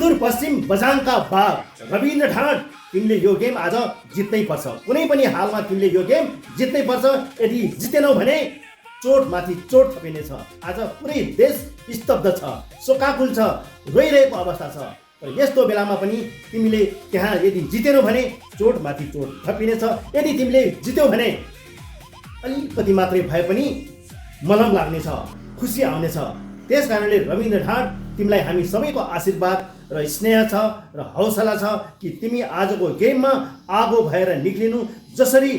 सुदूर पश्चिम बझाङका बाघ रविन्द्र ढाँड, तिमीले यो गेम आज जित्नै पर्छ। कुनै पनि हालमा तिमीले यो गेम जित्नै पर्छ। यदि जितेनौ भने चोटमाथि चोट थपिनेछ। आज पुरै देश स्तब्ध छ, शोकाकुल छ, रोइरहेको अवस्था छ। र यस्तो बेलामा पनि तिमीले त्यहाँ यदि जितेनौ भने चोटमाथि चोट थपिनेछ। यदि तिमीले जित्यौ भने अलिकति मात्रै भए पनि मलम लाग्नेछ, खुसी आउनेछ। त्यस कारणले रविन्द्र ढाँड, तिमीलाई हामी सबैको आशीर्वाद र स्नेह छ र हौसला छ कि तिमी आजको गेममा आगो भएर निक्लिनु। जसरी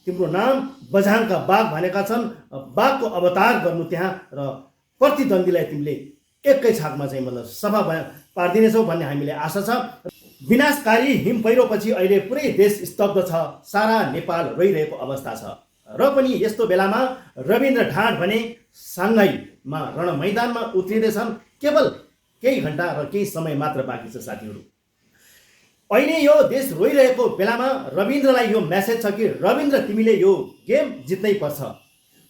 तिम्रो नाम बझाङका बाघ भनेका छन्, बाघको अवतार गर्नु त्यहाँ र प्रतिद्वन्दीलाई तिमीले एकै छाकमा चाहिँ मतलब सफा पारिदिनेछौ भन्ने हामीले आशा छ। विनाशकारी हिम पहिरोपछि अहिले पुरै देश स्तब्ध छ, सारा नेपाल रोइरहेको अवस्था छ। र पनि यस्तो बेलामा रविन्द्र ढाँड भने साङ्घाईमा रण मैदानमा उत्रिँदैछन्। केवल केही घन्टा र केही समय मात्र बाँकी छ साथीहरू। अहिले यो देश रोइरहेको बेलामा रविन्द्रलाई यो मेसेज छ कि रविन्द्र, तिमीले यो गेम जित्नै पर्छ।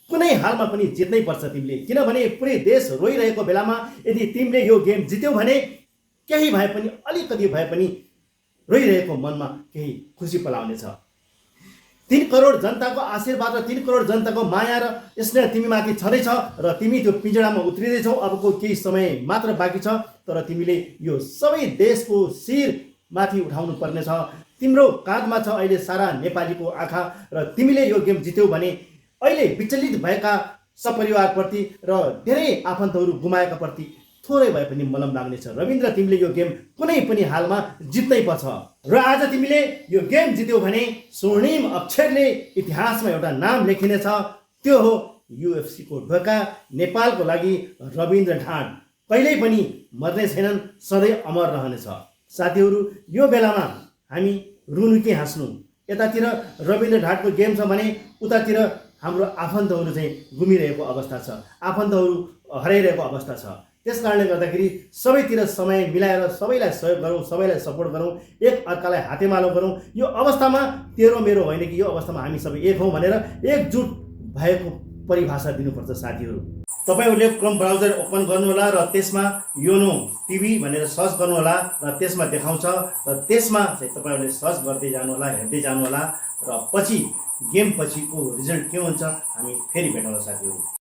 कुनै हालमा पनि जित्नै पर्छ तिमीले। किनभने पुरै देश रोइरहेको बेलामा यदि तिमीले यो गेम जित्यौ भने केही भए पनि, अलिकति भए पनि रोइरहेको मनमा केही खुसी पलाउनेछ। 3 करोड जनताको आशीर्वाद र 3 करोड जनताको माया र स्नेह तिमीमाथि छँदैछ र तिमी त्यो पिंजडामा उत्रिँदैछौ। अबको केही समय मात्र बाँकी छ, तर तिमीले यो सबै देशको शिर माथि उठाउनु पर्नेछ। तिम्रो काँधमा छ अहिले सारा नेपालीको आँखा र तिमीले यो गेम जित्यौ भने अहिले विचलित भएका सपरिवारप्रति र धेरै आफन्तहरू गुमाएका प्रति थोरै भए पनि मलम लाग्नेछ। रविन्द्र, तिमीले यो गेम कुनै पनि हालमा जित्नै पर्छ। र आज तिमीले यो गेम जित्यौ भने स्वर्णिम अक्षरले इतिहासमा एउटा नाम लेखिनेछ। त्यो हो UFC को ढोका। नेपालको लागि रविन्द्र ढाँड कहिल्यै पनि मर्ने छैनन्, सधैँ अमर रहनेछ। साथीहरू, यो बेलामा हामी रुनु कि हाँस्नु? यतातिर रविन्द्र ढाँडको गेम छ भने उतातिर हाम्रो आफन्तहरू चाहिँ गुमिरहेको अवस्था छ, आफन्तहरू हराइरहेको अवस्था छ। त्यस कारणले गर्दाखेरि सबैतिर समय मिलाएर सबैलाई सहयोग गरौँ, सबैलाई सपोर्ट गरौँ, एक अर्कालाई हातेमालो गरौँ। यो अवस्थामा तेरो मेरो होइन कि यो अवस्थामा हामी सबै एक हौँ भनेर एकजुट भएको परिभाषा दिनुपर्छ साथीहरू। तपाईँहरूले क्रोम ब्राउजर ओपन गर्नुहोला र त्यसमा योनो टिभी भनेर सर्च गर्नुहोला र त्यसमा देखाउँछ र त्यसमा चाहिँ तपाईँहरूले सर्च गर्दै जानुहोला, हेर्दै जानुहोला र पछि गेम पछिको रिजल्ट के हुन्छ हामी फेरि भेटौँला साथीहरू।